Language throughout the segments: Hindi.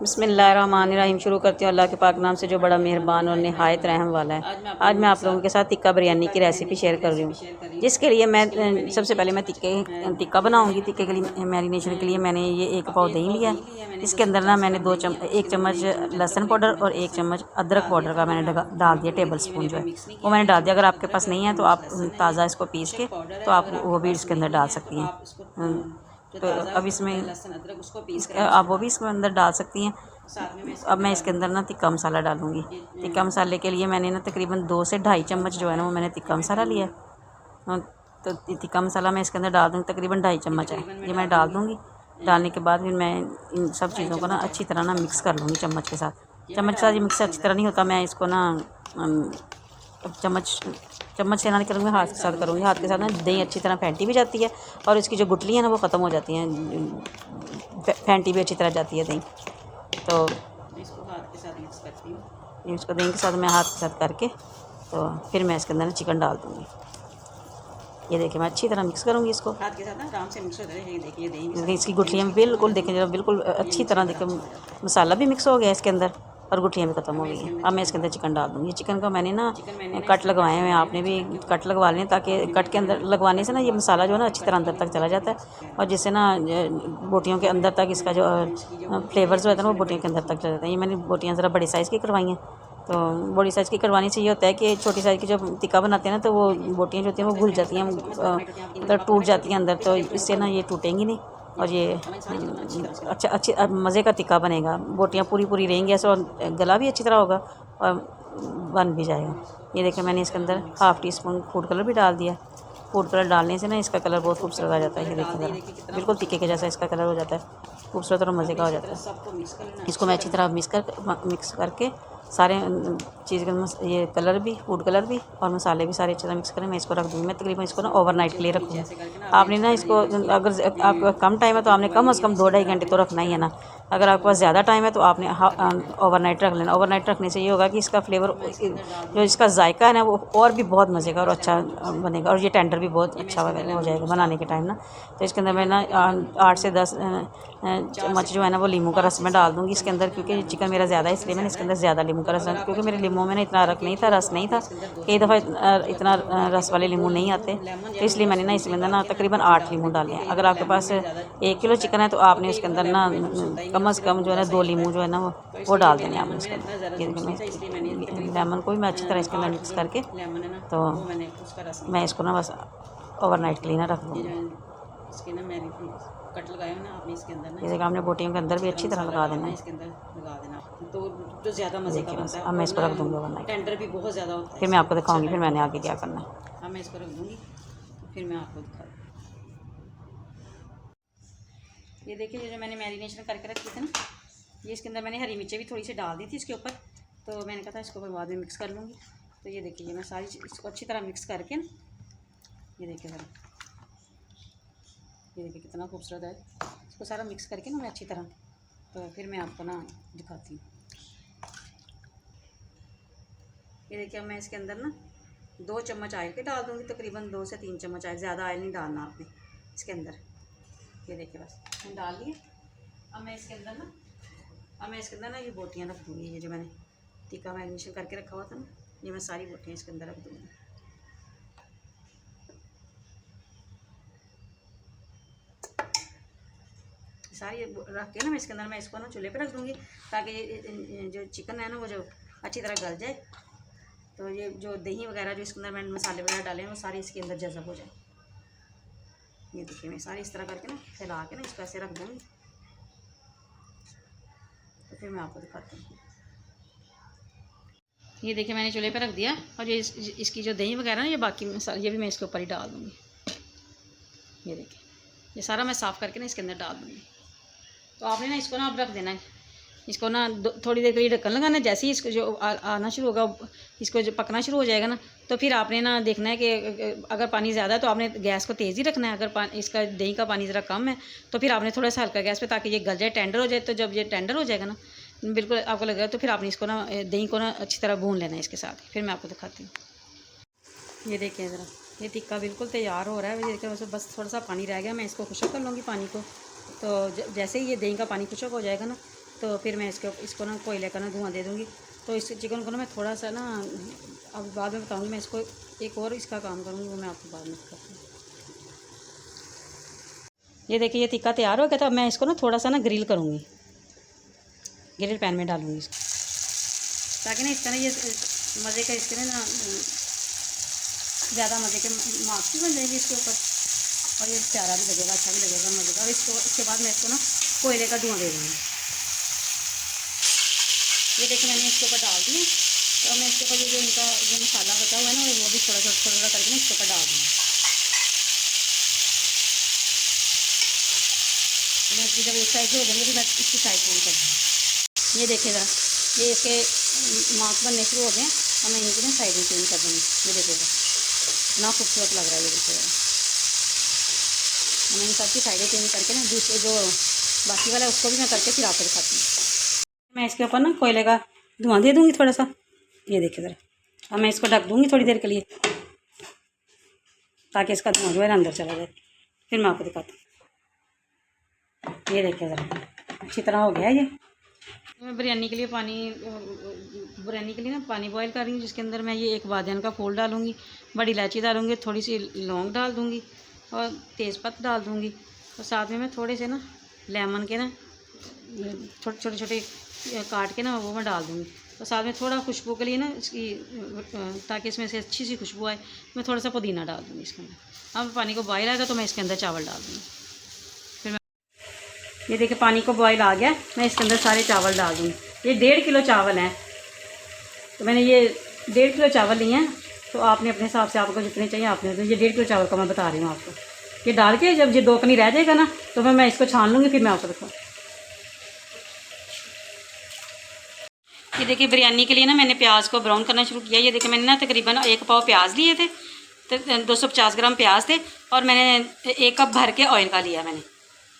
बिस्मिल्लाहिर्रहमानिर्रहीम। शुरू करती हूँ अल्लाह के पाक नाम से जो बड़ा मेहरबान और निहायत रहम वाला है। आज मैं आप लोगों के साथ टिक्का बिरयानी की रेसिपी शेयर कर रही हूँ, जिसके लिए मैं सबसे पहले मैं टिक्का बनाऊँगी। टिक्के के लिए मैरिनेशन के लिए मैंने ये 1 पाव दही लिया है। इसके अंदर ना मैंने 1 चम्मच लहसुन पाउडर और 1 चम्मच अदरक पाउडर का मैंने डाल दिया, टेबल स्पून जो है वो मैंने डाल दिया। अगर आपके पास नहीं है तो आप ताज़ा इसको पीस के तो आप वो भी इसके अंदर डाल सकती हैं। तो अब इसमें आप वो भी इसके अंदर डाल सकती हैं। अब मैं इसके अंदर ना टिक्का मसाला डालूँगी। टिक्का मसाले के लिए मैंने ना तकरीबन 2 से 2.5 चम्मच जो है ना वो मैंने टिक्का मसाला लिया है। तो टिक्का मसाला मैं इसके अंदर डाल दूँगी, तकरीबन 2.5 चम्मच है ये मैं डाल दूँगी। डालने के बाद फिर मैं इन सब चीज़ों को ना अच्छी तरह ना मिक्स कर लूँगी चम्मच के साथ। चम्मच के साथ ये मिक्स अच्छी तरह नहीं होता, मैं इसको ना चम्मच से ना नहीं करूँगी, हाथ के साथ करूँगी। हाथ के साथ ना दही अच्छी तरह फेंटी भी जाती है और इसकी जो गुठलियाँ हैं ना वो ख़त्म हो जाती हैं, फेंटी भी अच्छी तरह जाती है दही। तो इसको हाथ के साथ मिक्स करती हूँ, इसको दही के साथ मैं हाथ के साथ करके तो फिर मैं इसके अंदर चिकन डाल दूँगी। ये देखिए मैं अच्छी तरह मिक्स करूँगी इसको हाथ के साथ ना, आराम से मिक्स हो जाए। ये देखिए दही इसकी गुठलियाँ बिल्कुल देखें जब बिल्कुल अच्छी तरह देखें मसाला भी मिक्स हो गया इसके अंदर और गुठलियाँ भी ख़त्म हो गई हैं। अब मैं इसके अंदर चिकन डाल दूँगी। चिकन का मैंने ना कट लगवाए हुए हैं, आपने भी कट लगवा लें ताकि कट के अंदर लगवाने से ना ये मसाला जो है ना अच्छी तरह अंदर तक चला जाता है और जिससे ना बोटियों के अंदर तक इसका जो फ्लेवर जो होता है ना वो बोटियों के अंदर तक चला जाता है। ये मैंने बोटियाँ ज़रा बड़ी साइज़ की करवाई हैं। तो बड़ी साइज़ की करवानी से ये होता है कि छोटी साइज़ की जब टिक्का बनाते हैं ना तो वो बोटियाँ जो होती हैं वो घुल जाती हैं, मतलब टूट जाती हैं अंदर। तो इससे ना ये टूटेंगी नहीं और ये अच्छा अच्छी मज़े का टिक्का बनेगा। बोटियाँ पूरी पूरी रहेंगी ऐसे और गला भी अच्छी तरह होगा और बन भी जाएगा। ये देखिए मैंने इसके अंदर ½ टी स्पून फूड कलर भी डाल दिया। फूड कलर डालने से ना इसका कलर बहुत खूबसूरत आ जाता है। ये देखिए ज़रा बिल्कुल टिक्के के जैसा इसका कलर हो जाता है, खूबसूरत और मज़े का हो जाता है। इसको मैं अच्छी तरह मिक्स करके सारे चीज़ का ये कलर भी, फूड कलर भी और मसाले भी सारे अच्छी तरह मिक्स करें। मैं इसको रख दूँगी। मैं तकरीबन इसको ना ओवरनाइट के लिए रखूँगी। आपने ना इसको अगर आपके पास कम टाइम है तो आपने कम से कम 2-2.5 घंटे तो रखना ही है ना। अगर आपके पास ज़्यादा टाइम है तो आपने ओवरनाइट रख लेना। ओवरनाइट रखने से ये होगा कि इसका फ्लेवर जो इसका जायका है ना वो और भी बहुत मज़े का और अच्छा बनेगा और ये टेंडर भी बहुत अच्छा हो जाएगा बनाने के टाइम ना। तो इसके अंदर मैं ना 8 से 10 चम्मच जो है ना वो लीमू का रस मैं डाल दूँगी इसके अंदर, क्योंकि चिकन मेरा ज़्यादा है इसलिए मैंने इसके अंदर ज़्यादा लीमू का रस, क्योंकि मेरे लीमू में ना इतना रस नहीं था। कई दफ़ा इतना रस वाले लीमू नहीं आते, तो इसलिए मैंने ना इसके अंदर ना तकरीबन 8 लीमू डाले हैं। अगर आपके पास 1 किलो चिकन है तो आपने उसके अंदर ना कम से कम जो है ना 2 लीमू जो है ना वो डाल देने आपने इसके अंदर। ये देखिए लेमन को भी मैं अच्छी तरह इसके अंदर मिक्स करके तो मैं इसको ना बस ओवरनाइट के लिए ना रख दूँगी। इसके ना मैंने कट लगाए ना आपने इसके अंदर ना, ये देखिए आपने बोटियों के अंदर भी अच्छी तरह लगा देना है। इसके अंदर लगा देना तो जो ज़्यादा मज़े का बनता है। अब मैं इसको रख दूँगी ओवरनाइट, टेंडर भी बहुत ज़्यादा होता है। फिर मैं आपको दिखाऊँगी फिर मैंने आगे क्या करना है। अब मैं इसको रख दूँगी फिर मैं आपको दिखा। ये देखिए ये जो मैंने मैरिनेशन करके रखी थी ना, ये इसके अंदर मैंने हरी मिर्चें भी थोड़ी सी डाल दी थी इसके ऊपर, तो मैंने कहा था इसको बाद में मिक्स कर लूँगी। तो ये देखिए ये मैं सारी इसको अच्छी तरह मिक्स करके ना, ये देखिए ज़रा, ये देखिए कितना खूबसूरत है। इसको सारा मिक्स करके ना मैं अच्छी तरह तो फिर मैं आपको ना दिखाती हूँ। ये देखिए अब मैं इसके अंदर ना 2 चम्मच ऑयल के डाल दूँगी, तकरीबन 2 से 3 चम्मच ऑयल, ज़्यादा ऑयल नहीं डालना आपने इसके अंदर। ये देखिए बस मैंने डाल दिए। अब मैं इसके अंदर ना ये बोटियाँ रख दूँगी। ये जो मैंने टिक्का मैरिनेशन करके रखा हुआ था ना, ये मैं सारी बोटियाँ इसके अंदर रख दूँगी। सारी रख के ना मैं इसके अंदर मैं इसको ना चूल्हे पे रख दूँगी ताकि ये जो चिकन है ना वो जो अच्छी तरह गल जाए। तो ये जो दही वगैरह जो इसके अंदर मैंने मसाले वगैरह डाले हैं वो सारे इसके अंदर जज़ब हो जाए। ये देखिए मैं सारी इस तरह करके ना फैला के ना इसको ऐसे रख दूँगी। तो फिर मैं आपको दिखाती हूँ। ये देखिए मैंने चूल्हे पे रख दिया और ये इसकी जो दही वगैरह ना ये बाकी ये भी मैं इसके ऊपर ही डाल दूँगी। ये देखिए ये सारा मैं साफ़ करके ना इसके अंदर डाल दूँगी। तो आपने ना इसको ना आप रख देना है, इसको ना थोड़ी देर के लिए ढक्कन लगाना है। जैसे ही इसको जो आना शुरू होगा, इसको जो पकना शुरू हो जाएगा ना, तो फिर आपने ना देखना है कि अगर पानी ज़्यादा है तो आपने गैस को तेज़ ही रखना है। अगर इसका दही का पानी ज़रा कम है तो फिर आपने थोड़ा सा हल्का गैस पे, ताकि ये गल जाए, टेंडर हो जाए। तो जब ये टेंडर हो जाएगा ना बिल्कुल आपको लगेगा, तो फिर आपने इसको ना दही को ना अच्छी तरह भून लेना है इसके साथ। फिर मैं आपको दिखाती हूँ। ये देखिए ज़रा ये टिक्का बिल्कुल तैयार हो रहा है। ये देखिए बस थोड़ा सा पानी रह गया, मैं इसको खुशक कर लूँगी पानी को। तो जैसे ही ये दही का पानी खुशक हो जाएगा ना, तो फिर मैं इसको ना कोयले का ना धुआं दे दूँगी। तो इस चिकन को ना मैं थोड़ा सा ना अब बाद में बताऊँगी, मैं इसको एक और इसका काम करूँगी, वो मैं आपको बाद में बताऊँगी। ये देखिए ये टिक्का तैयार हो गया, तो अब मैं इसको ना थोड़ा सा ना ग्रिल करूँगी, ग्रिल पैन में डालूँगी इसको, ताकि ना इस तरह ये मज़े का इसके ना ज़्यादा मज़े के मार्क्स भी बन जाएंगे इसके ऊपर, और ये प्यारा भी लगेगा, अच्छा भी लगेगा, मज़े का। और इसके बाद मैं इसको ना कोयले का धुआं दे दूँगी। ये देखिए मैंने इसके ऊपर डाल दिया, तो मैं इसके ऊपर जो इनका जो मसाला बचा हुआ है ना, वो भी थोड़ा थोड़ा करके ना इसके ऊपर डाल दूँगी। मैं इसकी जब एक साइड से हो जाएंगे तो मैं इसकी साइड चेंज कर दूँगी। ये देखिएगा ये इसके मार्क्स बनने शुरू हो गए, और मैं इनकी ना साइड में चेंज कर दूँगी। ये देखिएगा इतना खूबसूरत लग रहा है, ये देखिएगा। मैं इन सबकी साइडें चेंज करके ना दूसरे जो बाकी वाला है उसको भी मैं करके फिर आपको दिखाती हूँ। मैं इसके ऊपर ना कोयले का धुआं दे दूँगी थोड़ा सा, ये देखिए ज़रा। अब मैं इसको ढक दूँगी थोड़ी देर के लिए, ताकि इसका धुआं जो है ना अंदर चला जाए, फिर मैं आपको दिखाती हूँ। ये देखिए ज़रा अच्छी तरह हो गया है ये। मैं बिरयानी के लिए ना पानी बॉईल कर रही हूँ, जिसके अंदर मैं ये एक बादियान का फूल डालूँगी, बड़ी इलायची डालूँगी, थोड़ी सी लौंग डाल दूँगी और तेज़पत्ता डाल दूँगी, और साथ में मैं थोड़े से ना लेमन के ना छोटे छोटे काट के ना वो मैं डाल दूँगी। और साथ में थोड़ा खुशबू के लिए ना इसकी ताकि इसमें से अच्छी सी खुशबू आए, मैं थोड़ा सा पुदीना डाल दूँगी इसके अंदर। अब पानी को बॉयल आएगा तो मैं इसके अंदर चावल डाल दूँगी। ये देखिए पानी को बॉयल आ गया, मैं इसके अंदर सारे चावल डाल दूँगी। ये 1.5 किलो चावल हैं, तो मैंने ये 1.5 किलो चावल लिए हैं, तो आपने अपने हिसाब से आपको जितने चाहिए आपने, तो ये 1.5 किलो चावल का मैं बता रही हूँ आपको। ये डाल के जब ये 2 कनी रह जाएगा ना, तो मैं इसको छान लूँगी, फिर मैं आपको दिखाऊँ। ये देखिए बिरयानी के लिए ना मैंने प्याज को ब्राउन करना शुरू किया। ये देखिए मैंने ना तकरीबन 1 पाव प्याज लिए थे, तो 250 ग्राम प्याज थे, और मैंने 1 कप भर के ऑयल का लिया मैंने।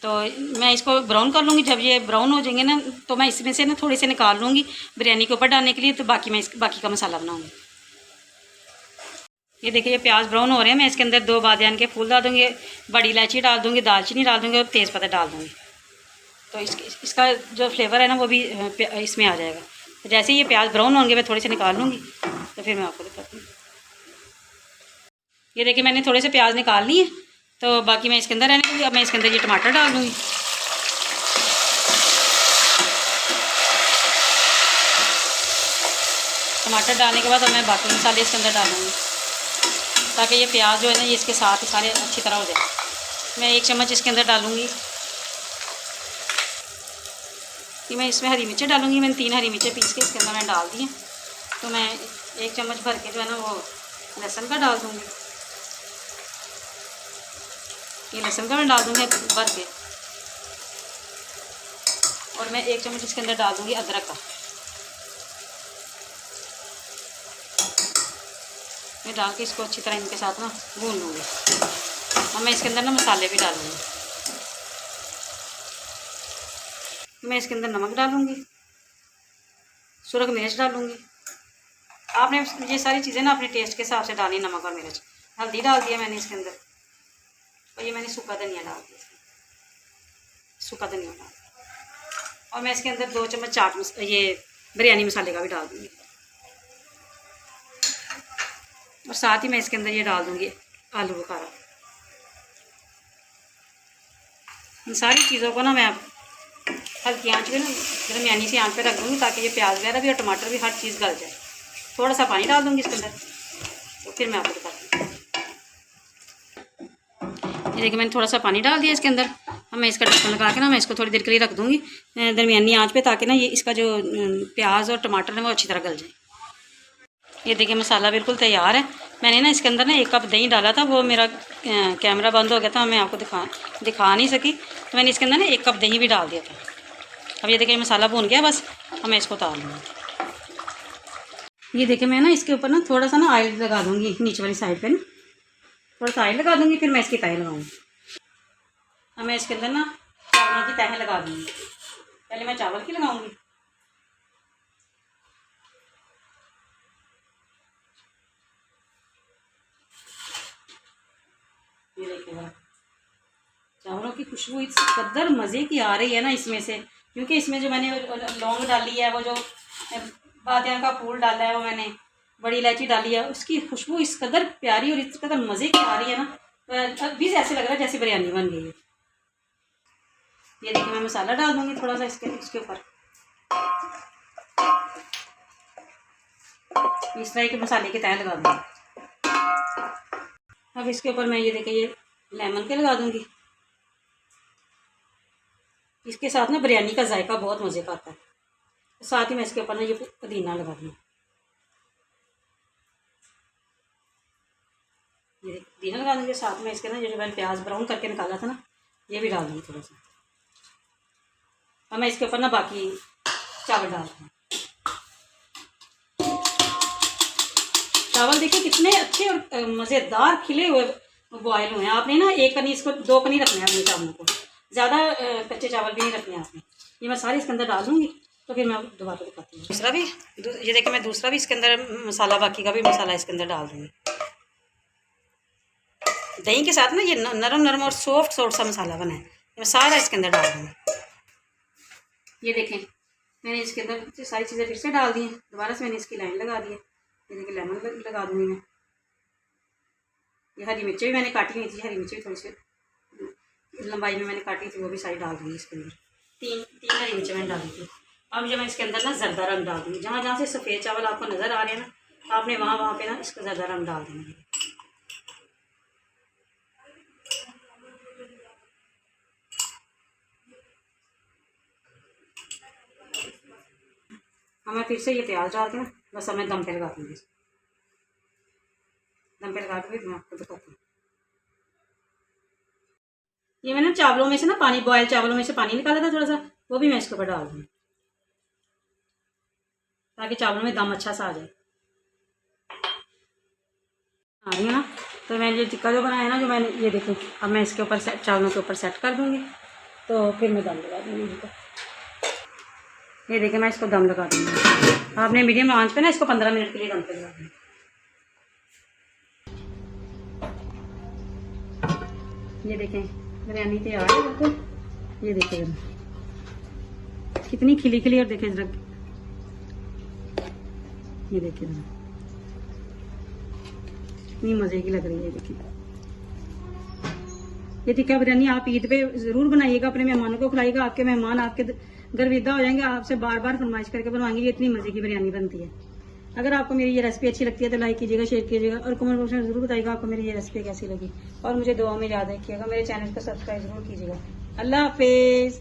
तो मैं इसको ब्राउन कर लूँगी। जब ये ब्राउन हो जाएंगे ना, तो मैं इसमें से ना थोड़े से निकाल लूँगी बिरयानी के ऊपर डालने के लिए, तो बाकी मैं बाकी का मसाला बनाऊँगी। ये देखिए ये प्याज ब्राउन हो रहे हैं, मैं इसके अंदर 2 बादियान के फूल डाल दूँगी, बड़ी इलायची डाल दूँगी, दालचीनी डाल दूँगी और तेज़पत्ता डाल दूँगी। तो इसका जो फ्लेवर है ना वो भी इसमें आ जाएगा। तो जैसे ही ये प्याज ब्राउन होंगे मैं थोड़े से निकाल लूँगी, तो फिर मैं आपको दिखाती हूँ। ये देखिए मैंने थोड़े से प्याज निकाल लिए, तो बाकी मैं इसके अंदर रहने दूँगी। अब मैं इसके अंदर ये टमाटर डाल दूँगी। टमाटर डालने के बाद अब मैं बाकी मसाले इसके अंदर डालूँगी, ताकि ये प्याज जो है ना ये इसके साथ ही सारे अच्छी तरह हो जाए। मैं 1 चम्मच इसके अंदर डालूँगी कि मैं इसमें हरी मिर्चें डालूँगी। मैंने 3 हरी मिर्चें पीस के इसके अंदर मैं डाल दी हैं। तो मैं 1 चम्मच भर के जो है ना वो लहसुन का डाल दूँगी। ये लहसुन का मैं डाल दूँगी भर के, और मैं 1 चम्मच इसके अंदर डाल दूँगी अदरक का। मैं डाल के इसको अच्छी तरह इनके साथ ना भून लूँगी, और मैं इसके अंदर ना मसाले भी डालूँगी। मैं इसके अंदर नमक डालूँगी, सुरख मिर्च डालूँगी। आपने ये सारी चीज़ें ना अपने टेस्ट के हिसाब से डालनी, नमक और मिर्च। हल्दी डाल दिया मैंने इसके अंदर, और ये मैंने सूखा धनिया डाल दिया, सूखा धनिया डाल, और मैं इसके अंदर 2 चम्मच ये बिरयानी मसाले का भी डाल दूँगी, और साथ ही मैं इसके अंदर ये डाल दूँगी आलू बुखारा। इन सारी चीज़ों को ना मैं हल्की आंच पे ना दरमियानी सी आंच पे रख दूँगी, ताकि ये प्याज वगैरह भी और टमाटर भी हर चीज़ गल जाए। थोड़ा सा पानी डाल दूँगी इसके अंदर, तो फिर मैं आपको दिखाती हूँ। ये देखिए मैंने थोड़ा सा पानी डाल दिया इसके अंदर। अब मैं इसका ढक्कन लगा के ना मैं इसको थोड़ी देर के लिए रख दूँगी दरमियानी आंच पे, ताकि ना ये इसका जो प्याज और टमाटर है वो अच्छी तरह गल जाए। ये देखिए मसाला बिल्कुल तैयार है। मैंने ना इसके अंदर ना 1 कप दही डाला था, वो मेरा कैमरा बंद हो गया था, मैं आपको दिखा नहीं सकी, तो मैंने इसके अंदर ना 1 कप दही भी डाल दिया था। अब ये देखिए मसाला भून गया, बस अब मैं इसको उतार लूँगी। ये देखिए मैं ना इसके ऊपर ना थोड़ा सा ना ऑयल लगा दूँगी, नीचे वाली साइड पे ना थोड़ा सा ऑयल लगा दूँगी, फिर मैं इसकी तह लगाऊँगी। अब मैं इसके अंदर ना चावलों की तह लगा दूँगी। पहले मैं चावल की लगाऊँगी। ये देखिएगा चावलों की खुशबू इस कदर मज़े की आ रही है ना इसमें से, क्योंकि इसमें जो मैंने लौंग डाली है, वो जो बादियान का फूल डाला है, वो मैंने बड़ी इलायची डाली है, उसकी खुशबू इस कदर प्यारी और इस कदर मज़े की आ रही है ना, अभी से ऐसे लग रहा है जैसे बिरयानी बन गई है। ये देखिए मैं मसाला डाल दूँगी थोड़ा सा इसके ऊपर। इस तरह के मसाले के तय लगा दूँगी। अब इसके ऊपर मैं ये देखिए ये लेमन के लगा दूँगी। इसके साथ ना बिरयानी का जायका बहुत मज़े का आता है। साथ ही मैं इसके ऊपर ना ये पुदीना लगा दूँगी। ये पुदीना लगा दूँगी, साथ में इसके ना जो मैंने प्याज ब्राउन करके निकाला था ना, ये भी डाल दूँगी थोड़ा सा। अब मैं इसके ऊपर ना बाकी चावल डाल दूँगी। चावल देखिए कितने अच्छे और मज़ेदार खिले हुए बॉयल हुए हैं। आपने ना एक कनी इसको 2 कनी रखना है अपने चावलों को, ज़्यादा कच्चे चावल भी नहीं रखने आपने। ये मैं सारे इसके अंदर डाल दूँगी, तो फिर मैं दोबारा दिखाती हूँ। दूसरा भी ये देखिए मैं दूसरा भी इसके अंदर मसाला, बाकी का भी मसाला इसके अंदर डाल दूँगी। दही के साथ ना ये नरम नरम और सॉफ्ट सा मसाला बना है, मैं सारा इसके अंदर डाल दूँगी। ये देखें मैंने इसके अंदर सारी चीज़ें फिर से डाल दी हैं, दोबारा से मैंने इसकी लाइन लगा दी है। ये देखिए लेमन लगा दूँगी मैं। ये हरी मिर्चें भी मैंने काटी हुई थी, हरी मिर्चें भी थोड़ी सी लंबाई में मैंने काटी थी, वो भी सारी डाल दूँगी इसके अंदर। तीन हरी मिर्चें मैंने डाली थी। अब जो मैं इसके अंदर ना जर्दा रंग डाल दूँगी। जहाँ जहाँ से सफ़ेद चावल आपको नज़र आ रहे हैं ना, तो आपने वहाँ पे ना इसका जर्दा रंग डाल देंगे। अब मैं फिर से ये प्याज डाल के ना बस अब मैं दम पे लगा दूँगी। दम पे लगा के फिर मैं आपको दिखाती हूँ। ये मैंने चावलों में से ना पानी, बॉयल चावलों में से पानी निकाला था थोड़ा सा, वो भी मैं इसके ऊपर डाल दूँगी ताकि चावलों में दम अच्छा सा आ जाए। आ रही है ना, तो मैंने ये टिक्का जो बनाया ना, जो मैंने ये देखो, अब मैं इसके ऊपर चावलों के ऊपर सेट कर दूँगी, तो फिर मैं दम लगा दूँगी इनको। ये देखिए मैं इसको दम लगा दूँगी। आपने मीडियम आंच पे ना इसको 15 मिनट के लिए दम पे लगा दूँगी। ये देखें बिरयानी तैयार है बिल्कुल। ये देखिए कितनी खिली खिली, और देखिए जरा, ये देखिए कितनी मज़े की लग रही है। देखिए ये टिक्का बिरयानी आप ईद पे ज़रूर बनाइएगा, अपने मेहमानों को खिलाइएगा। आपके मेहमान आपके गर्विदा हो जाएंगे, आपसे बार बार फरमाइश करके बनवाएंगे। ये इतनी मज़े की बिरयानी बनती है। अगर आपको मेरी ये रेसिपी अच्छी लगती है तो लाइक कीजिएगा, शेयर कीजिएगा, और कमेंट बॉक्स में ज़रूर बताइएगा आपको मेरी ये रेसिपी कैसी लगी। और मुझे दुआ में याद रखिएगा, मेरे चैनल को सब्सक्राइब ज़रूर कीजिएगा। अल्लाह हाफिज़।